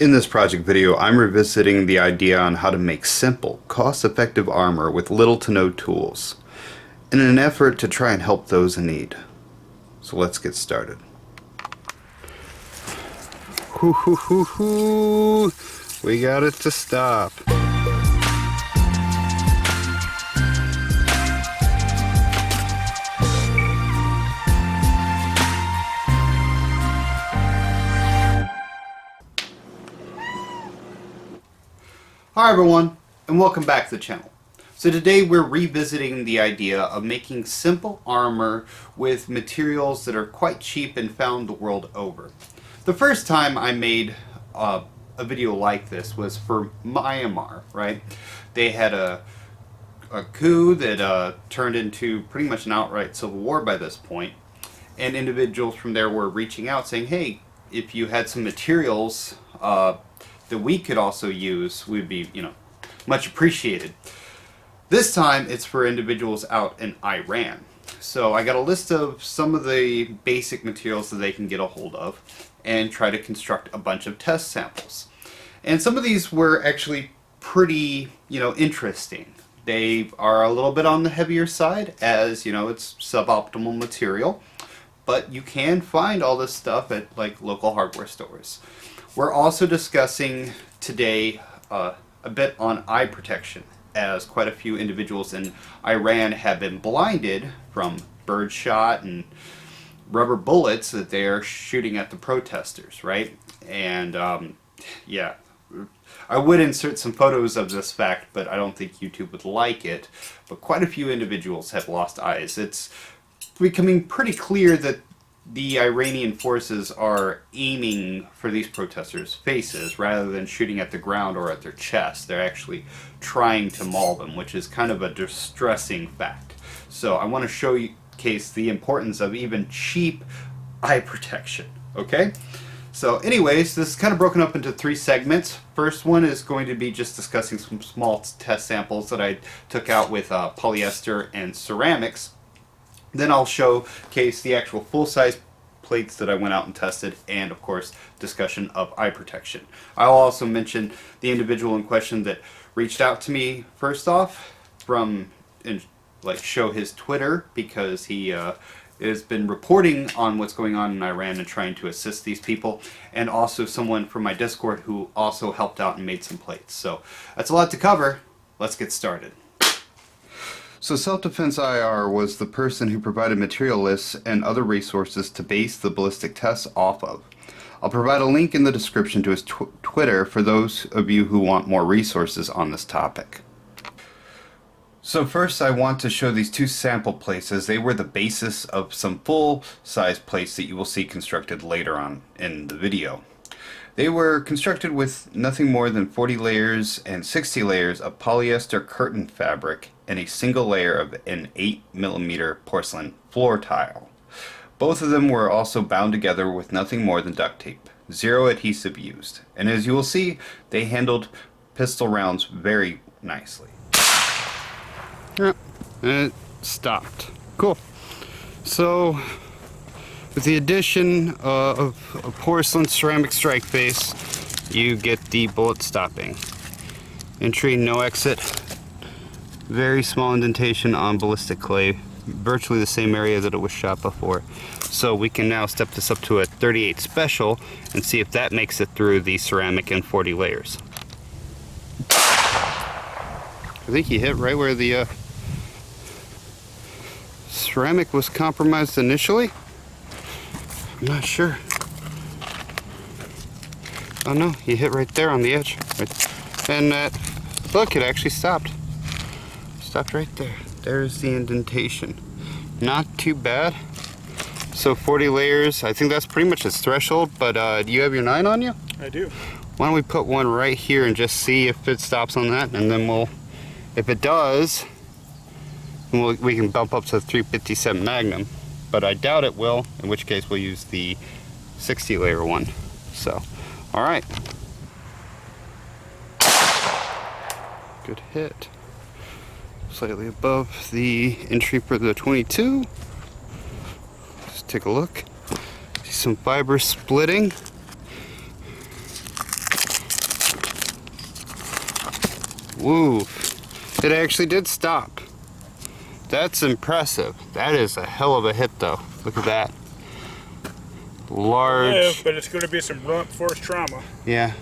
In this project video, I'm revisiting the idea on how to make simple, cost-effective armor with little to no tools, in an effort to try and help those in need. So let's get started. Hoo hoo hoo hoo! We got it to stop. Hi everyone, and welcome back to the channel. So today we're revisiting the idea of making simple armor with materials that are quite cheap and found the world over. The first time I made a video like this was for Myanmar, right? They had a coup that turned into pretty much an outright civil war by this point, and individuals from there were reaching out saying, hey, if you had some materials that we could also use, we'd be, much appreciated. This time it's for individuals out in Iran. So I got a list of some of the basic materials that they can get a hold of and try to construct a bunch of test samples. And some of these were actually pretty, interesting. They are a little bit on the heavier side, as, it's suboptimal material, but you can find all this stuff at like local hardware stores. We're also discussing today a bit on eye protection, as quite a few individuals in Iran have been blinded from birdshot and rubber bullets that they are shooting at the protesters, right? And yeah, I would insert some photos of this fact, but I don't think YouTube would like it. But quite a few individuals have lost eyes. It's becoming pretty clear that the Iranian forces are aiming for these protesters' faces rather than shooting at the ground or at their chest. They're actually trying to maul them, which is kind of a distressing fact. So I want to showcase the importance of even cheap eye protection, okay? So anyways, this is kind of broken up into three segments. First one is going to be just discussing some small test samples that I took out with polyester and ceramics. Then I'll showcase the actual full-size plates that I went out and tested, and of course discussion of eye protection. I'll also mention the individual in question that reached out to me first off and show his Twitter, because he has been reporting on what's going on in Iran and trying to assist these people, and also someone from my Discord who also helped out and made some plates. So that's a lot to cover. Let's get started. So Self-Defense IR was the person who provided material lists and other resources to base the ballistic tests off of. I'll provide a link in the description to his Twitter for those of you who want more resources on this topic. So first I want to show these two sample plates, as they were the basis of some full-size plates that you will see constructed later on in the video. They were constructed with nothing more than 40 layers and 60 layers of polyester curtain fabric and a single layer of an 8mm porcelain floor tile. Both of them were also bound together with nothing more than duct tape. Zero adhesive used. And as you will see, they handled pistol rounds very nicely. Yeah, and it stopped. Cool. So with the addition of a porcelain ceramic strike base, you get the bullet stopping. Entry, no exit. Very small indentation on ballistic clay, virtually the same area that it was shot before. So we can now step this up to a 38 special and see if that makes it through the ceramic and 40 layers. I think he hit right where the ceramic was compromised initially. I'm not sure. Oh no, he hit right there on the edge. And look, it actually stopped. Stopped right there. There's the indentation. Not too bad. So 40 layers, I think that's pretty much its threshold, but do you have your 9 on you? I do. Why don't we put one right here and just see if it stops on that, and then if it does, we can bump up to 357 Magnum. But I doubt it will, in which case we'll use the 60 layer one. So, alright. Good hit. Slightly above the entry for the 22. Just take a look. See some fiber splitting. Woo! It actually did stop. That's impressive. That is a hell of a hit though. Look at that. Large. Yeah, but it's going to be some blunt force trauma. Yeah.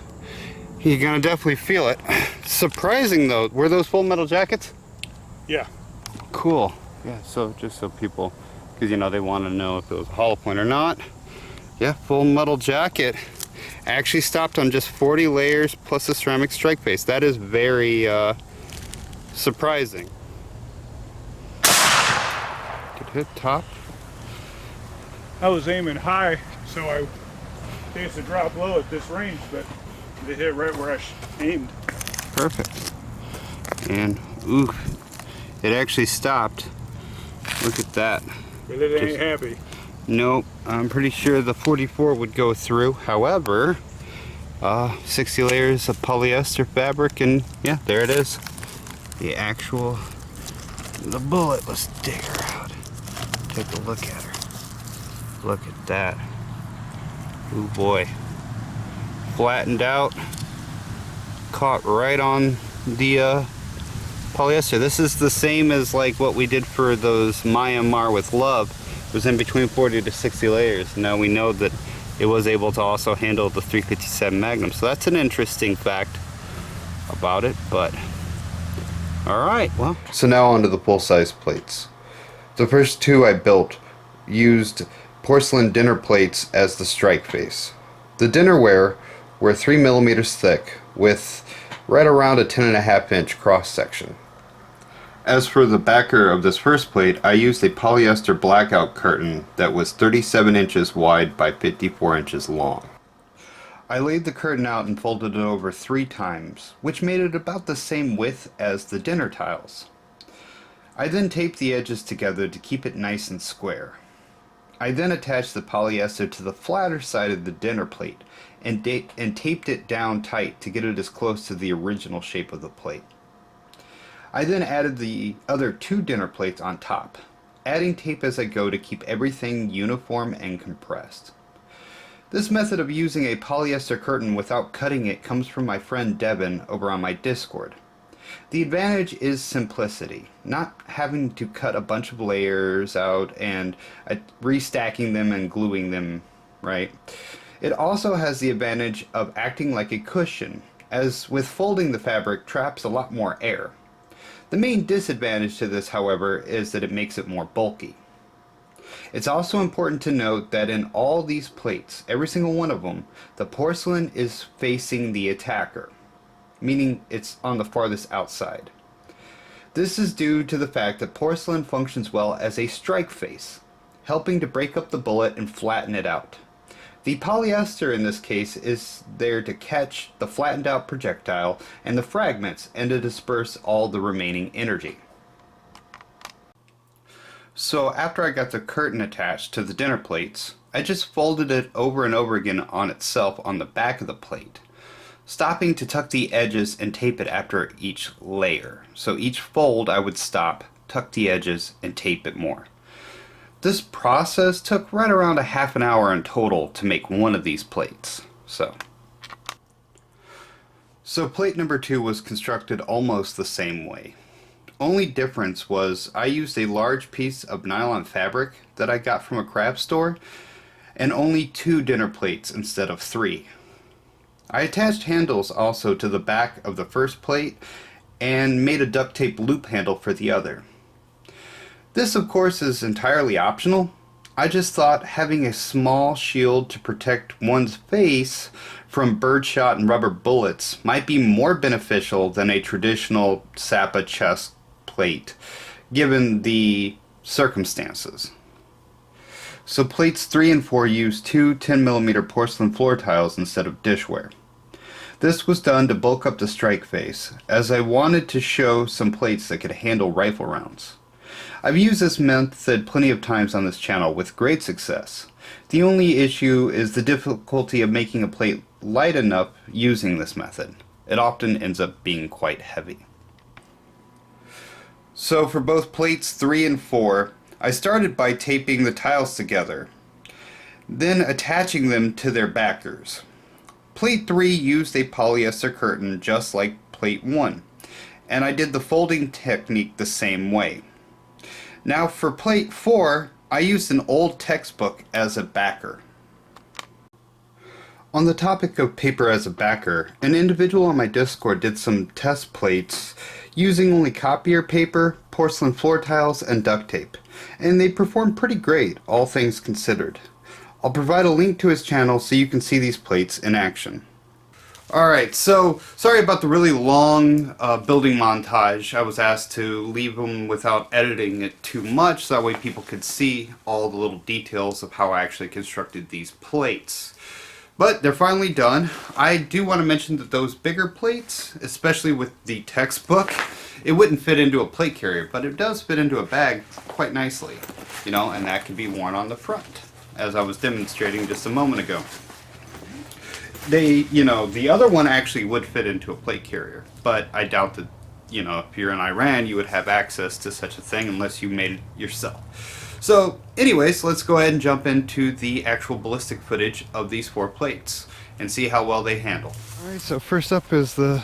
You're gonna definitely feel it. Surprising though, were those full metal jackets? Yeah. Cool. Yeah, so just so people, because you know they want to know if it was a hollow point or not. Yeah, full metal jacket. Actually stopped on just 40 layers plus a ceramic strike face. That is very surprising. Did it hit top? I was aiming high, so I changed to drop low at this range, but it hit right where I aimed. Perfect. And ooh, it actually stopped. Look at that. But it ain't happy. Nope, I'm pretty sure the 44 would go through. However, 60 layers of polyester fabric, and yeah, there it is. The bullet. Let's dig her out. Take a look at her. Look at that. Ooh boy. Flattened out. Caught right on the polyester. This is the same as like what we did for those Myanmar with Love. It was in between 40 to 60 layers. Now we know that it was able to also handle the 357 Magnum. So that's an interesting fact about it, but all right, well. So now onto the full-size plates. The first two I built used porcelain dinner plates as the strike face. The dinnerware were 3 millimeters thick with right around a 10.5 inch cross section. As for the backer of this first plate, I used a polyester blackout curtain that was 37 inches wide by 54 inches long. I laid the curtain out and folded it over 3 times, which made it about the same width as the dinner tiles. I then taped the edges together to keep it nice and square. I then attached the polyester to the flatter side of the dinner plate and taped it down tight to get it as close to the original shape of the plate. I then added the other 2 dinner plates on top, adding tape as I go to keep everything uniform and compressed. This method of using a polyester curtain without cutting it comes from my friend Devin over on my Discord. The advantage is simplicity, not having to cut a bunch of layers out and restacking them and gluing them, right? It also has the advantage of acting like a cushion, as with folding the fabric traps a lot more air. The main disadvantage to this, however, is that it makes it more bulky. It's also important to note that in all these plates, every single one of them, the porcelain is facing the attacker, meaning it's on the farthest outside. This is due to the fact that porcelain functions well as a strike face, helping to break up the bullet and flatten it out. The polyester in this case is there to catch the flattened out projectile and the fragments and to disperse all the remaining energy. So after I got the curtain attached to the dinner plates, I just folded it over and over again on itself on the back of the plate, stopping to tuck the edges and tape it after each layer. So each fold I would stop, tuck the edges, and tape it more. This process took right around a half an hour in total to make one of these plates. So plate number 2 was constructed almost the same way. Only difference was I used a large piece of nylon fabric that I got from a craft store and only 2 dinner plates instead of 3. I attached handles also to the back of the first plate and made a duct tape loop handle for the other. This of course is entirely optional. I just thought having a small shield to protect one's face from birdshot and rubber bullets might be more beneficial than a traditional Sapa chest plate, given the circumstances. So plates 3 and 4 use 2 10mm porcelain floor tiles instead of dishware. This was done to bulk up the strike face, as I wanted to show some plates that could handle rifle rounds. I've used this method plenty of times on this channel with great success. The only issue is the difficulty of making a plate light enough using this method. It often ends up being quite heavy. So for both plates 3 and 4, I started by taping the tiles together, then attaching them to their backers. Plate 3 used a polyester curtain just like plate 1, and I did the folding technique the same way. Now for plate 4, I used an old textbook as a backer. On the topic of paper as a backer, an individual on my Discord did some test plates using only copier paper, porcelain floor tiles, and duct tape, and they performed pretty great, all things considered. I'll provide a link to his channel so you can see these plates in action. Alright, so sorry about the really long building montage. I was asked to leave them without editing it too much so that way people could see all the little details of how I actually constructed these plates. But they're finally done. I do want to mention that those bigger plates, especially with the textbook, it wouldn't fit into a plate carrier, but it does fit into a bag quite nicely, you know, and that can be worn on the front, as I was demonstrating just a moment ago. The other one actually would fit into a plate carrier, but I doubt that, if you're in Iran, you would have access to such a thing unless you made it yourself. So, anyways, let's go ahead and jump into the actual ballistic footage of these 4 plates and see how well they handle. Alright, so first up is the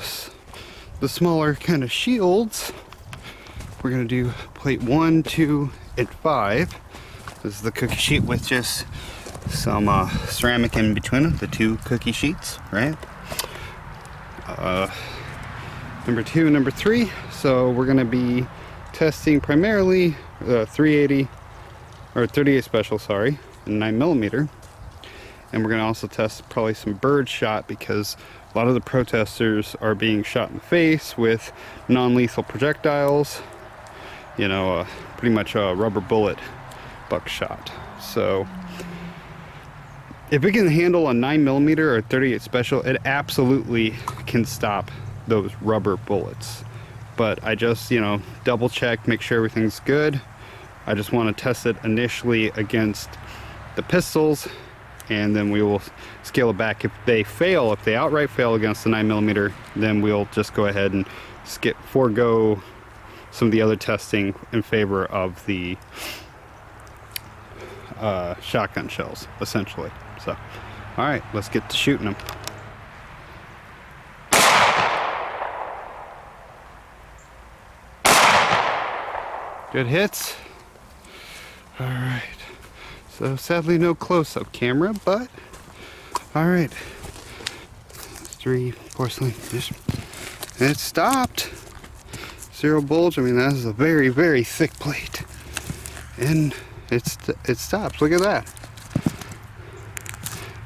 smaller kind of shields. We're going to do plate 1, 2, and 5. This is the cookie sheet with just some ceramic in between them, the 2 cookie sheets, right? Number 2 and number 3. So we're going to be testing primarily 380 or 38 special, sorry, and 9mm. And we're going to also test probably some bird shot because a lot of the protesters are being shot in the face with non-lethal projectiles. Pretty much a rubber bullet buckshot. So if it can handle a 9mm or 38 special, it absolutely can stop those rubber bullets. But I just, double check, make sure everything's good. I just want to test it initially against the pistols, and then we will scale it back. If they outright fail against the 9mm, then we'll just go ahead and forego some of the other testing in favor of the shotgun shells, essentially. So, all right, let's get to shooting them. Good hits. All right. So sadly, no close-up camera, but all right. 3 porcelain. It stopped. 0 bulge. I mean, that is a very, very thick plate, and it stops. Look at that.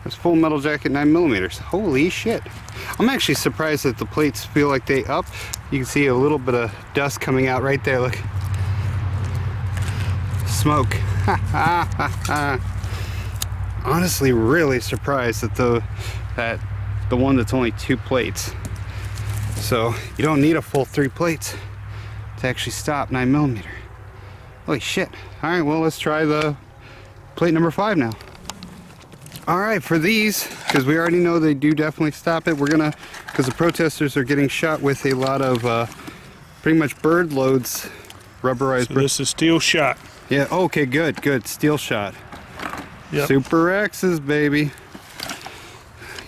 That's Full Metal Jacket 9mm. Holy shit. I'm actually surprised that the plates feel like they up. You can see a little bit of dust coming out right there. Look. Smoke. Honestly, really surprised at the one that's only 2 plates. So you don't need a full 3 plates to actually stop 9mm. Holy shit. All right, well, let's try the plate number 5 now. All right, for these, because we already know they do definitely stop it, because the protesters are getting shot with a lot of pretty much bird loads, rubberized. So this is steel shot. Yeah, okay, good. Steel shot. Yep. Super X's, baby.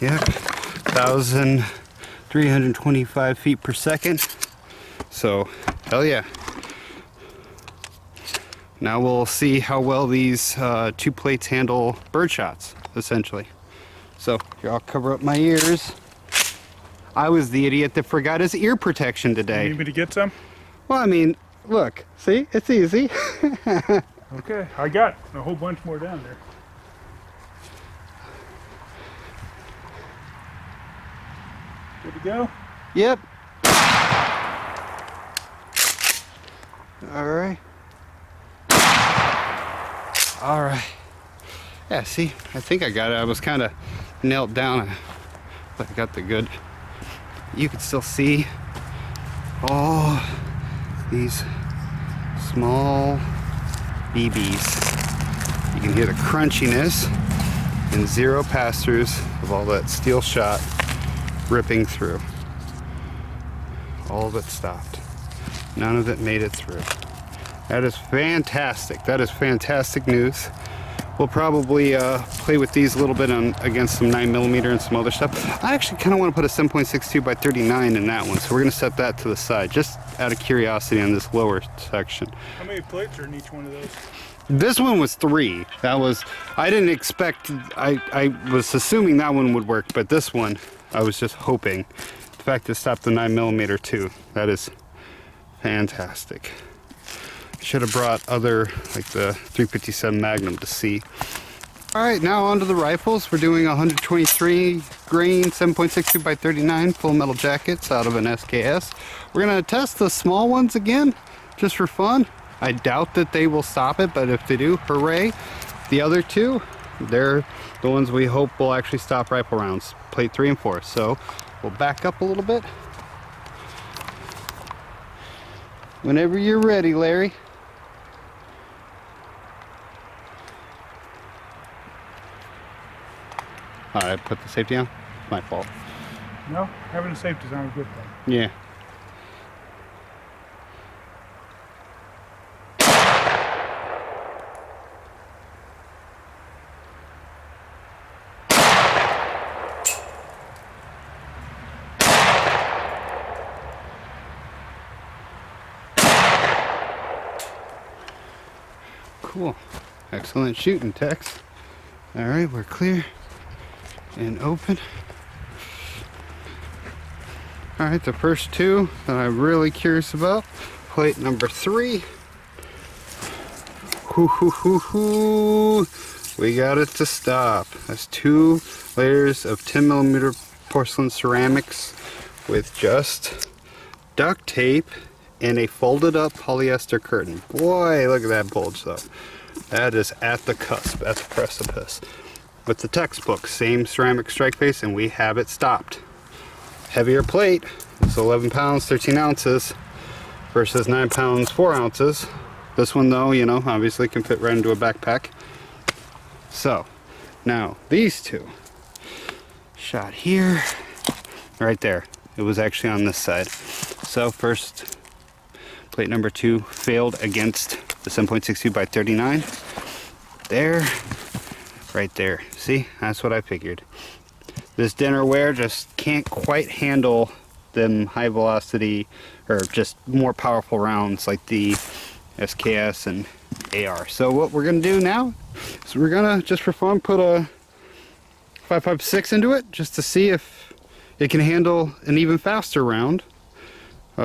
Yep. 1,325 feet per second. So, hell yeah. Now we'll see how well these 2 plates handle bird shots, essentially. So, here, I'll cover up my ears. I was the idiot that forgot his ear protection today. You need me to get some? Well, I mean, look, see? It's easy. Okay, I got a whole bunch more down there. Good to go? Yep. All right. All right. Yeah, see, I think I got it. I was kind of knelt down, but I got the good. You can still see all these small BBs. You can hear the crunchiness and 0 pass-throughs of all that steel shot ripping through. All of it stopped. None of it made it through. That is fantastic. That is fantastic news. we'll probably play with these a little bit against some 9mm and some other stuff. I actually kind of want to put a 7.62 by 39 in that one, so we're going to set that to the side, just out of curiosity on this lower section. How many plates are in each one of those? This one was 3. That was, I didn't expect, I was assuming that one would work, but this one, I was just hoping. The fact it stopped the 9mm too, that is fantastic. Should have brought other, like the 357 Magnum to see. All right, now onto the rifles. We're doing 123 grain 7.62 by 39 full metal jackets out of an SKS. We're gonna test the small ones again, just for fun. I doubt that they will stop it, but if they do, hooray. The other two, they're the ones we hope will actually stop rifle rounds, plate 3 and 4. So we'll back up a little bit. Whenever you're ready, Larry. I put the safety on? My fault. No, having a safety is not a good thing. Yeah. Cool. Excellent shooting, Tex. All right, we're clear and open. All right, the first two that I'm really curious about. Plate number 3. Hoo hoo hoo hoo. We got it to stop. That's 2 layers of 10mm porcelain ceramics with just duct tape and a folded up polyester curtain. Boy, look at that bulge though. That is at the cusp, at the precipice. With the textbook, same ceramic strike base, and we have it stopped. Heavier plate, it's 11 pounds, 13 ounces versus 9 pounds, 4 ounces. This one though, you know, obviously can fit right into a backpack. So, now these two, shot here, right there. It was actually on this side. So first, plate number 2 failed against the 7.62 by 39. There. Right there. See, that's what I figured. This dinnerware just can't quite handle them high velocity or just more powerful rounds like the SKS and AR. So what we're gonna do now is we're gonna, just for fun, put a 5.56 into it just to see if it can handle an even faster round.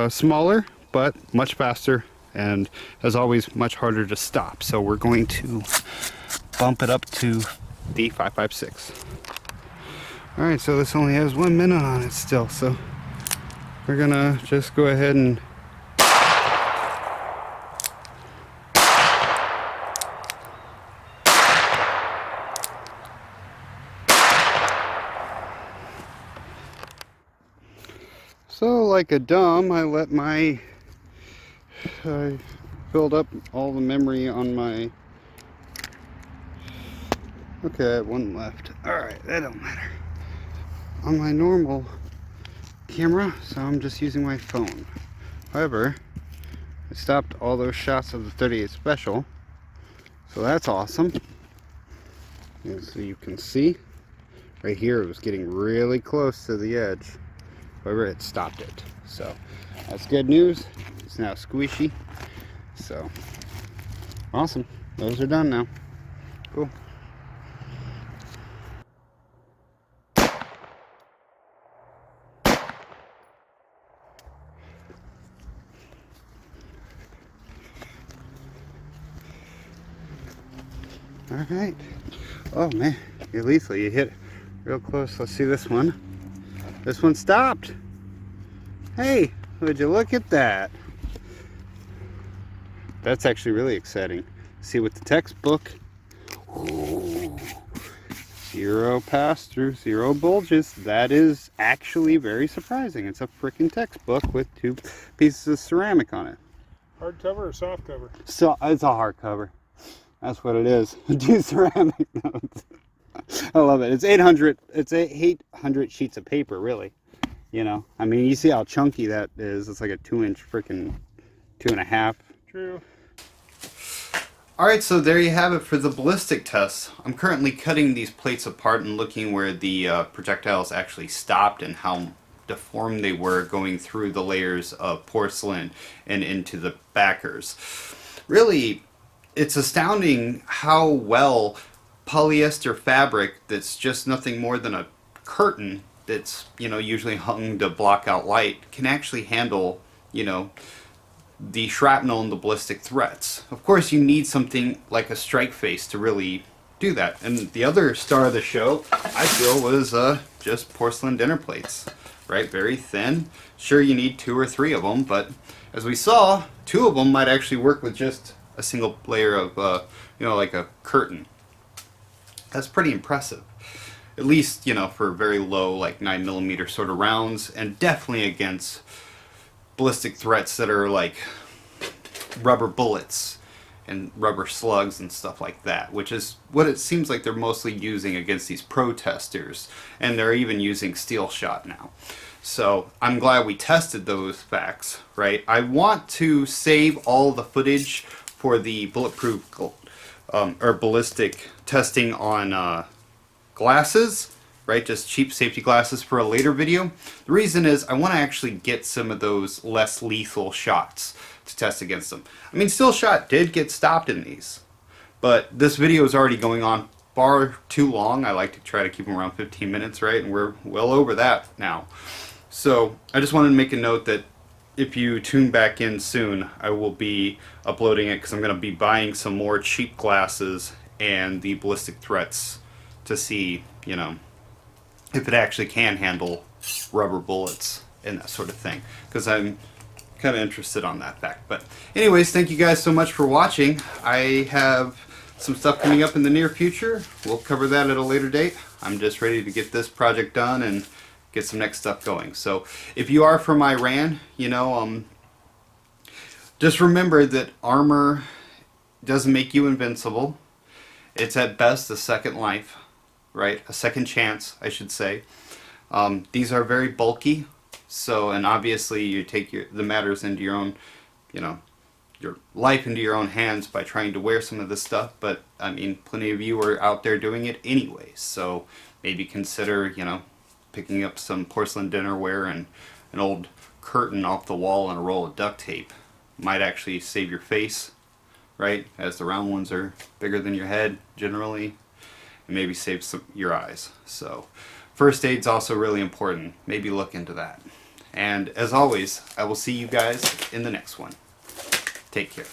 Smaller, but much faster, and as always, much harder to stop. So we're going to bump it up to the 5.56. All right, so this only has 1 minute on it still, so we're gonna just go ahead and so like a dumb, I filled up all the memory on my, okay, I had 1 left. All right, that don't matter. On my normal camera, so I'm just using my phone. However, I stopped all those shots of the 38 Special, so that's awesome. And so you can see, right here it was getting really close to the edge. However, it stopped it. So that's good news. It's now squishy. So awesome. Those are done now. Cool. All right. Oh man, you're lethal. You hit real close. Let's see this one. This one stopped. Hey, would you look at that? That's actually really exciting. See, with the textbook, ooh, 0 pass-through, 0 bulges. That is actually very surprising. It's a freaking textbook with 2 pieces of ceramic on it. Hardcover or soft cover? So it's a hardcover. That's what it is. 2 ceramic notes. I love it. It's 800. It's 800 sheets of paper, really. You know, I mean, you see how chunky that is. It's like a 2-inch freaking 2.5. True. Alright, so there you have it for the ballistic test. I'm currently cutting these plates apart and looking where the projectiles actually stopped and how deformed they were going through the layers of porcelain and into the backers. Really, it's astounding how well polyester fabric that's just nothing more than a curtain that's, usually hung to block out light can actually handle, the shrapnel and the ballistic threats. Of course, you need something like a strike face to really do that. And the other star of the show, I feel, was just porcelain dinner plates, right? Very thin. Sure, you need 2 or 3 of them, but as we saw, 2 of them might actually work with just a single layer of, like a curtain. That's pretty impressive. At least, for very low, like 9mm sort of rounds, and definitely against ballistic threats that are like rubber bullets and rubber slugs and stuff like that, which is what it seems like they're mostly using against these protesters, and they're even using steel shot now. So I'm glad we tested those facts, right? I want to save all the footage for the bulletproof or ballistic testing on glasses, right? Just cheap safety glasses for a later video. The reason is I want to actually get some of those less lethal shots to test against them. I mean, steel shot did get stopped in these, but this video is already going on far too long. I like to try to keep them around 15 minutes, right? And we're well over that now. So I just wanted to make a note that if you tune back in soon, I will be uploading it because I'm going to be buying some more cheap glasses and the ballistic threats to see, if it actually can handle rubber bullets and that sort of thing, because I'm kind of interested on that fact. But anyways, thank you guys so much for watching. I have some stuff coming up in the near future. We'll cover that at a later date. I'm just ready to get this project done and get some next stuff going. So if you are from Iran, just remember that armor doesn't make you invincible. It's at best a second life, right? A second chance, I should say. These are very bulky, so, and obviously you take the matters into your own, your life into your own hands by trying to wear some of this stuff, but I mean, plenty of you are out there doing it anyway, so maybe consider, picking up some porcelain dinnerware and an old curtain off the wall and a roll of duct tape. Might actually save your face, right? As the round ones are bigger than your head generally, and maybe save your eyes. So first aid's also really important. Maybe look into that. And as always, I will see you guys in the next one. Take care.